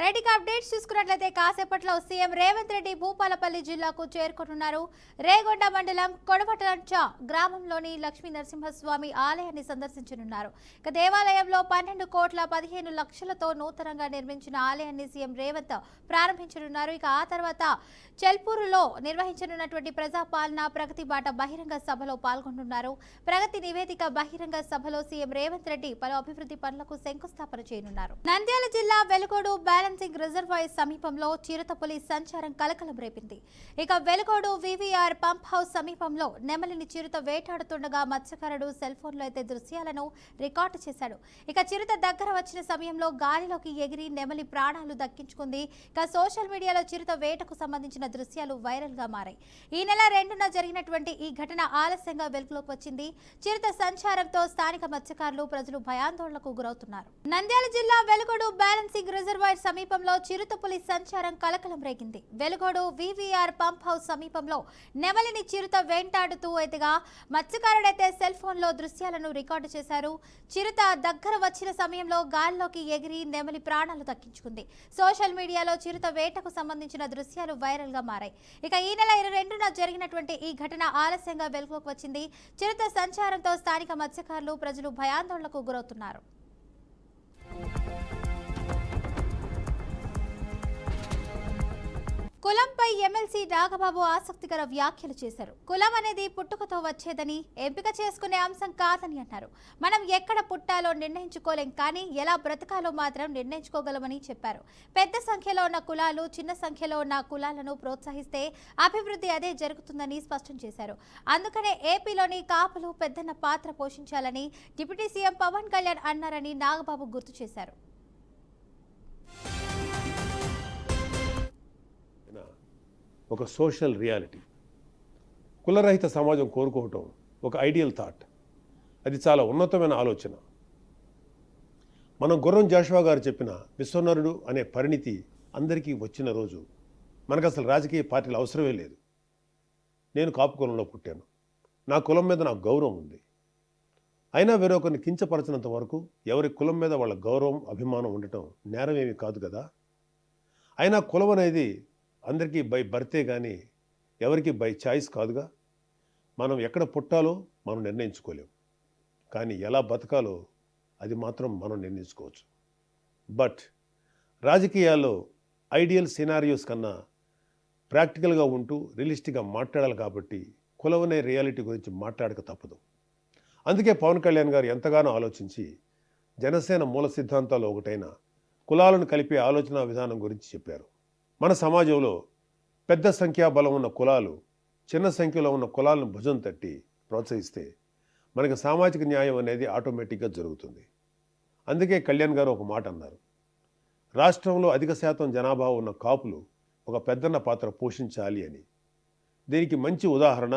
Writing updates చూసుకున్నట్లయితే కాసేపట్లో CM Revanth Reddy Bhupalpally జిల్లాకు చేరుకుంటున్నారు. రేగొండ మండలం కొడవటంచ గ్రామంలోని లక్ష్మీ నరసింహస్వామి ఆలయాన్ని సందర్శించనున్నారు. ఇక దేవాలయంలో 12,15,00,000తో నూతనంగా నిర్మించిన ఆలయాన్ని సీఎం రేవంత్ ప్రారంభించనున్నారు. ఇక ఆ తర్వాత చెల్పూరులో నిర్వహించనున్నటువంటి ప్రజాపాలన ప్రగతి బాట బహిరంగ సభలో పాల్గొంటున్నారు. ప్రగతి నివేదిక బహిరంగ సభలో సీఎం రేవంత్ రెడ్డి పలు అభివృద్ధి పనులకు శంకుస్థాపన చేయనున్నారు. నంద్యాల జిల్లా వెలుగోడు బ్యాలెన్సింగ్ రిజర్వాయర్ సమీపంలో చిరుతపులి సంచారం కలకలం రేపింది. ఇక వెలుగోడు వివిఆర్ పంప్ హౌస్ సమీపంలో నెమలిని చిరుత వేటాడుతుండగా మత్స్యకారుడు సెల్ ఫోన్లో అయితే దృశ్యాలను రికార్డు చేశాడు. ఇక చిరుత దగ్గర వచ్చిన సమయంలో గాలిలోకి ఎగిరి నెమలి ప్రాణాలు దక్కించుకుంది. ఇక సోషల్ మీడియాలో చిరుత వేటకు సంబంధించిన దృశ్యాలు వైరల్ గా మారాయి. ఈ నెల 2న జరిగినటువంటి ఈ ఘటన ఆలస్యంగా వెలుగులోకి వచ్చింది. చిరుత సంచారంతో స్థానిక మత్స్యకారులు ప్రజలు భయాందోళనకు గురవుతున్నారు. నంద్యాల జిల్లా వెలుగోడు బ్యాలెన్సింగ్ రిజర్వాయర్ సమీపంలో చిరుతపులి సంచారం కలకలం రేగింది. వెలుగోడు వివిఆర్ పంప్ హౌస్ సమీపంలో నెమలిని చిరుత వెంటాడుతూ అయితేగా మత్స్యకారుడైతే సెల్ ఫోన్ లో దృశ్యాలను రికార్డు చేశారు. చిరుత దగ్గర వచ్చిన సమయంలో గాల్లోకి ఎగిరి నెమలి ప్రాణాలు దక్కించుకుంది. సోషల్ మీడియాలో చిరుత వేటకు సంబంధించిన దృశ్యాలు వైరల్ గా మారాయి. ఇక ఈ నెల 22న జరిగినటువంటి ఈ ఘటన ఆలస్యంగా వెలుగులోకి వచ్చింది. చిరుత సంచారంతో స్థానిక మత్స్యకారులు ప్రజలు భయాందోళనకు గురవుతున్నారు. కులంపై ఎమ్మెల్సీ నాగబాబు ఆసక్తికర వ్యాఖ్యలు చేశారు. కులం అనేది పుట్టుకతో వచ్చేదని, ఎంపిక చేసుకునే అంశం కాదని అన్నారు. మనం ఎక్కడ పుట్టాలో నిర్ణయించుకోలేం, కానీ ఎలా బ్రతకాలో మాత్రం నిర్ణయించుకోగలమని చెప్పారు. పెద్ద సంఖ్యలో ఉన్న కులాలు చిన్న సంఖ్యలో ఉన్న కులాలను ప్రోత్సహిస్తే అభివృద్ధి అదే జరుగుతుందని స్పష్టం చేశారు. అందుకనే ఏపీలోని కాపులు పెద్దన్న పాత్ర పోషించాలని డిప్యూటీ సీఎం పవన్ కళ్యాణ్ అన్నారని నాగబాబు గుర్తు చేశారు. ఒక సోషల్ రియాలిటీ, కులరహిత సమాజం కోరుకోవటం ఒక ఐడియల్ థాట్. అది చాలా ఉన్నతమైన ఆలోచన. మనం గుర్రం జాషువా గారు చెప్పిన విశ్వనరుడు అనే పరిణితి అందరికీ వచ్చిన రోజు మనకు అసలు రాజకీయ పార్టీలు అవసరమే లేదు. నేను కాపు కులంలో పుట్టాను. నా కులం మీద నాకు గౌరవం ఉంది. అయినా వేరొకరిని కించపరచినంత వరకు ఎవరి కులం మీద వాళ్ళ గౌరవం అభిమానం ఉండటం నేరం ఏమీ కాదు కదా. అయినా కులం అనేది అందరికీ బై బర్తే కానీ ఎవరికి బై చాయిస్ కాదుగా. మనం ఎక్కడ పుట్టాలో మనం నిర్ణయించుకోలేం, కానీ ఎలా బతకాలో అది మాత్రం మనం నిర్ణయించుకోవచ్చు. బట్ రాజకీయాల్లో ఐడియల్ సినారియోస్ కన్నా ప్రాక్టికల్గా ఉంటూ రియలిస్టిక్గా మాట్లాడాలి కాబట్టి కులం అనే రియాలిటీ గురించి మాట్లాడక తప్పదు. అందుకే పవన్ కళ్యాణ్ గారు ఎంతగానో ఆలోచించి జనసేన మూల సిద్ధాంతాలు ఒకటైన కులాలను కలిపే ఆలోచన విధానం గురించి చెప్పారు. మన సమాజంలో పెద్ద సంఖ్యాబలం ఉన్న కులాలు చిన్న సంఖ్యలో ఉన్న కులాలను భుజం తట్టి ప్రోత్సహిస్తే మనకి సామాజిక న్యాయం అనేది ఆటోమేటిక్గా జరుగుతుంది. అందుకే కళ్యాణ్ గారు ఒక మాట అన్నారు, రాష్ట్రంలో అధిక శాతం జనాభా ఉన్న కాపులు ఒక పెద్దన్న పాత్ర పోషించాలి అని. దీనికి మంచి ఉదాహరణ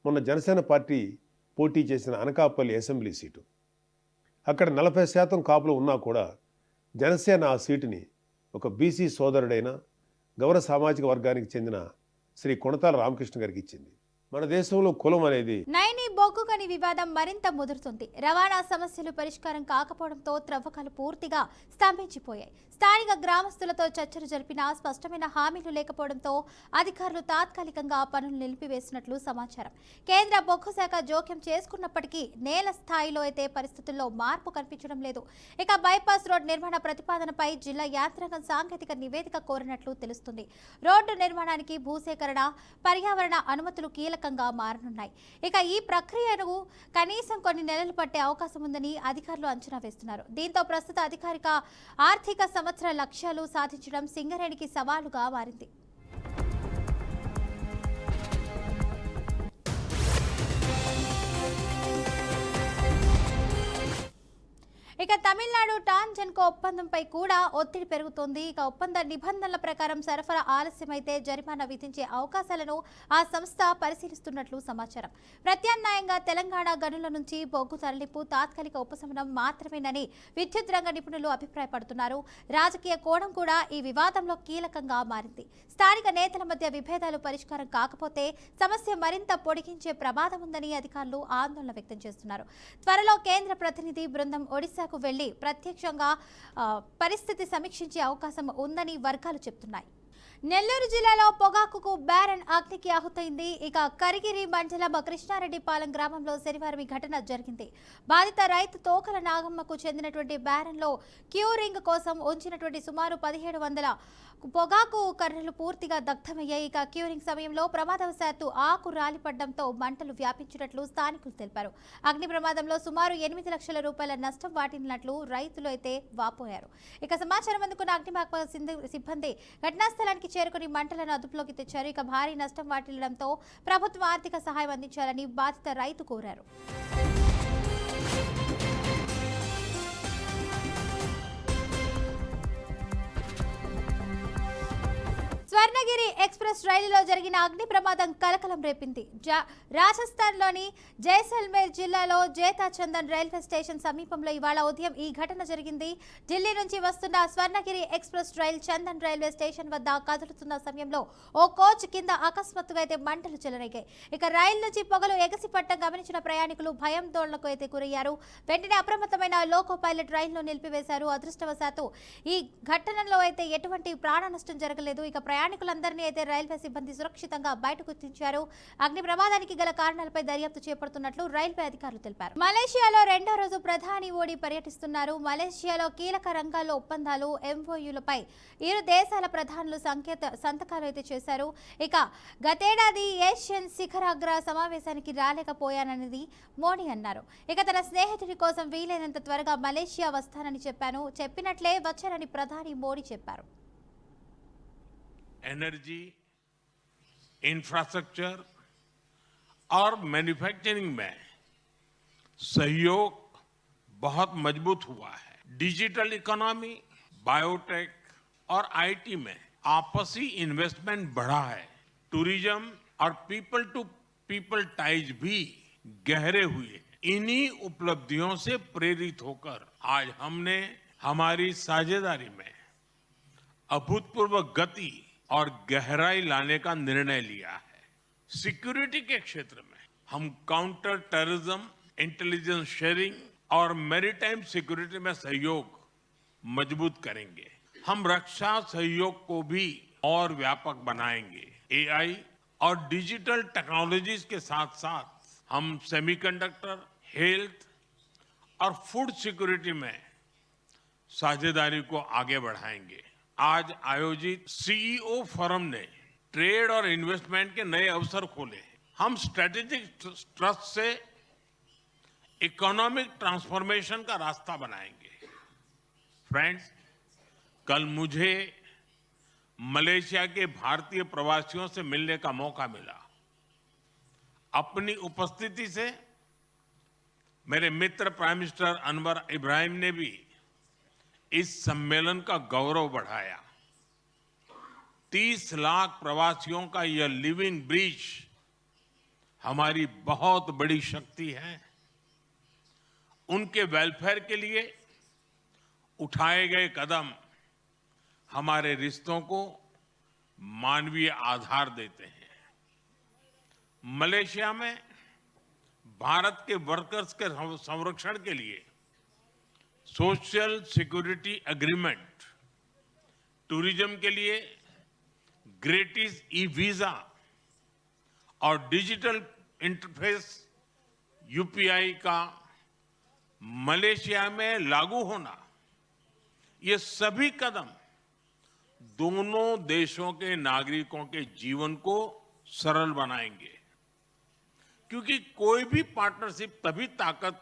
మొన్న జనసేన పార్టీ పోటీ చేసిన అనకాపల్లి అసెంబ్లీ సీటు. అక్కడ 40% కాపులు ఉన్నా కూడా జనసేన ఆ సీటుని ఒక బీసీ సోదరుడైన గౌరవ సామాజిక వర్గానికి చెందిన శ్రీ కొణతాల రామకృష్ణ గారికి ఇచ్చింది. మన దేశంలో కులం అనేది నైని బొగ్గు గని వివాదం మరింత ముదురుతుంది. రవాణా సమస్యలు పరిష్కారం కాకపోవడంతో త్రవ్వకాలు పూర్తిగా స్తంభించిపోయాయి. స్థానిక గ్రామస్తులతో చర్చలు జరిపినా స్పష్టమైన హామీలు లేకపోవడంతో అధికారులు తాత్కాలికంగా పనులు నిలిపివేసినట్లు సమాచారం. కేంద్ర బొగ్గు శాఖ జోక్యం చేసుకున్నప్పటికీ నేల స్థాయిలో అయితే పరిస్థితుల్లో మార్పు కనిపించడం లేదు. ఇక బైపాస్ రోడ్ నిర్మాణ ప్రతిపాదనపై జిల్లా యాంత్రాంగం సాంకేతిక నివేదిక కోరినట్లు తెలుస్తుంది. రోడ్డు నిర్మాణానికి భూసేకరణ, పర్యావరణ అనుమతులు కీలకంగా మారనున్నాయి. ఇక ఈ ప్రక్రియను కనీసం కొన్ని నెలలు పట్టే అవకాశం ఉందని అధికారులు అంచనా వేస్తున్నారు. దీంతో ప్రస్తుత అధికారిక ఆర్థిక సంవత్సర లక్ష్యాలు సాధించడం సింగరేణికి సవాలుగా మారింది. ఇక తమిళనాడు టాంజన్కో ఒప్పందంపై కూడా ఒత్తిడి పెరుగుతోంది. ఇక ఒప్పంద నిబంధనల ప్రకారం సరఫరా ఆలస్యమైతే జరిమానా విధించే అవకాశాలను ఆ సంస్థ పరిశీలిస్తున్నట్లు సమాచారం. ప్రత్యామ్నాయంగా తెలంగాణ గనుల నుంచి బొగ్గు తరలింపు తాత్కాలిక ఉపశమనం మాత్రమేనని విద్యుత్ రంగ నిపుణులు అభిప్రాయపడుతున్నారు. రాజకీయ కోణం కూడా ఈ వివాదంలో కీలకంగా మారింది. స్థానిక నేతల మధ్య విభేదాలు పరిష్కారం కాకపోతే సమస్య మరింత పొడిగించే ప్రమాదం ఉందని అధికారులు ఆందోళన వ్యక్తం చేస్తున్నారు. త్వరలో కేంద్ర ప్రతినిధి బృందం ఒడిశాకు జిల్లాకు వెళ్లి ప్రత్యక్షంగా పరిస్థితి సమీక్షించే అవకాశం ఉందని వర్గాలు చెబుతున్నాయి. నెల్లూరు జిల్లాలో పొగాకుకు బ్యారన్ అగ్నికి ఆహుతైంది. ఇక కరిగిరి మండలం కృష్ణారెడ్డిపాలెం గ్రామంలో శనివారం ఈ ఘటన జరిగింది. బాధిత రైతు తోకల నాగమ్మకు చెందినటువంటి బ్యారన్లో క్యూరింగ్ కోసం ఉంచినటువంటి సుమారు 1700 పొగాకు కర్రలు పూర్తిగా దగ్ధమయ్యాయి. ఇక క్యూరింగ్ సమయంలో ప్రమాదవశాత్తు ఆకు రాలిపడడంతో మంటలు వ్యాపించినట్లు స్థానికులు తెలిపారు. అగ్ని ప్రమాదంలో సుమారు 8 లక్షల రూపాయల నష్టం వాటిల్లినట్లు రైతులు అయితే వాపోయారు. ఇక సమాచారం అందుకున్న అగ్నిమాపక సిబ్బంది ఘటనా స్థలానికి చేరుకుని మంటలను అదుపులోకి తెచ్చారు. ఇక భారీ నష్టం వాటిల్లడంతో ప్రభుత్వం ఆర్థిక సహాయం అందించాలని బాధిత రైతు కోరారు. స్వర్ణగిరి ఎక్స్ప్రెస్ రైలులో జరిగిన అగ్ని ప్రమాదం కలకలం రేపింది. రాజస్థాన్లోని జైసల్మేర్ జిల్లాలో జేతాచందన్ రైల్వే స్టేషన్ సమీపంలో ఇవాళ ఉదయం ఈ ఘటన జరిగింది. ఢిల్లీ నుంచి వస్తున్న స్వర్ణగిరి ఎక్స్ప్రెస్ రైలు చందన్ రైల్వే స్టేషన్ వద్ద కదులుతున్న సమయంలో ఓ కోచ్ కింద అకస్మాత్తుగా అయితే మంటలు చెలరేగాయి. ఇక రైలు నుంచి పొగలు ఎగసిపట్టం గమనించిన ప్రయాణికులు భయాందోళనకు అయితే గురయ్యారు. వెంటనే అప్రమత్తమైన లోకో పైలట్ రైలును నిలిపివేశారు. అదృష్టవశాత్తు ఈ ఘటనలో అయితే ఎటువంటి ప్రాణ నష్టం జరగలేదు. ఇక ప్రయాణికులందరినీ అయితే రైల్వే సిబ్బంది సురక్షితంగా బయటకు తెచ్చారు. అగ్ని ప్రమాదానికి గల కారణాలపై దర్యాప్తు చేపడుతున్నట్లు రైల్వే అధికారులు తెలిపారు. మలేషియాలో రెండో రోజు ప్రధాని మోడీ పర్యటిస్తున్నారు. మలేషియాలో కీలక రంగాల్లో ఒప్పందాలు ఎంఓయూలపై ఇరు దేశాల ప్రధానులు సంతకాలు అయితే చేశారు. ఇక గతేడాది ఏషియన్ శిఖరాగ్ర సమావేశానికి రాలేకపోయానని మోడీ అన్నారు. ఇక తన స్నేహితుడి కోసం వీలైనంత త్వరగా మలేషియా వస్తానని చెప్పినట్లే వచ్చారని ప్రధాని మోడీ చెప్పారు. एनर्जी, इंफ्रास्ट्रक्चर और मैन्युफैक्चरिंग में सहयोग बहुत मजबूत हुआ है. डिजिटल इकोनॉमी, बायोटेक और आईटी में आपसी इन्वेस्टमेंट बढ़ा है. टूरिज्म और पीपल टू पीपल टाइज भी गहरे हुए. इन्हीं उपलब्धियों से प्रेरित होकर आज हमने हमारी साझेदारी में अभूतपूर्व गति और गहराई लाने का निर्णय लिया है. सिक्योरिटी के क्षेत्र में हम काउंटर टेररिज्म, इंटेलिजेंस शेयरिंग और मैरीटाइम सिक्योरिटी में सहयोग मजबूत करेंगे. हम रक्षा सहयोग को भी और व्यापक बनाएंगे. एआई और डिजिटल टेक्नोलॉजीज के साथ साथ हम सेमीकंडक्टर, हेल्थ और फूड सिक्योरिटी में साझेदारी को आगे बढ़ाएंगे. आज आयोजित सीईओ फोरम ने ट्रेड और इन्वेस्टमेंट के नए अवसर खोले. हम स्ट्रेटेजिक ट्रस्ट से इकोनॉमिक ट्रांसफॉर्मेशन का रास्ता बनाएंगे. फ्रेंड्स, कल मुझे मलेशिया के भारतीय प्रवासियों से मिलने का मौका मिला. अपनी उपस्थिति से मेरे मित्र प्राइम मिनिस्टर अनवर इब्राहिम ने भी इस सम्मेलन का गौरव बढ़ाया. 30 लाख प्रवासियों का यह लिविंग ब्रिज हमारी बहुत बड़ी शक्ति है. उनके वेलफेयर के लिए उठाए गए कदम हमारे रिश्तों को मानवीय आधार देते हैं. मलेशिया में भारत के वर्कर्स के संरक्षण के लिए सोशल सिक्योरिटी एग्रीमेंट, टूरिज्म के लिए ग्रेटिस ई वीजा और डिजिटल इंटरफेस यूपीआई का मलेशिया में लागू होना, ये सभी कदम दोनों देशों के नागरिकों के जीवन को सरल बनाएंगे. क्योंकि कोई भी पार्टनरशिप तभी ताकत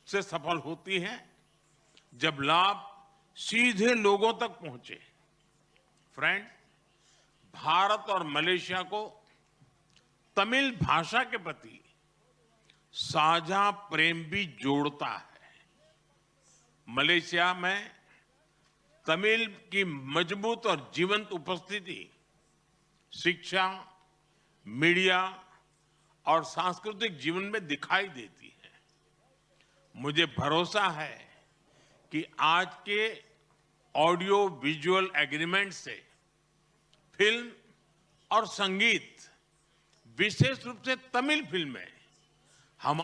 से सफल होती है जब लाभ सीधे लोगों तक पहुंचे. फ्रेंड, भारत और मलेशिया को तमिल भाषा के प्रति साझा प्रेम भी जोड़ता है. मलेशिया में तमिल की मजबूत और जीवंत उपस्थिति शिक्षा, मीडिया और सांस्कृतिक जीवन में दिखाई देती है. मुझे भरोसा है कि आज के ऑडियो विजुअल एग्रीमेंट से फिल्म और संगीत, विशेष रूप से तमिल फिल्में हम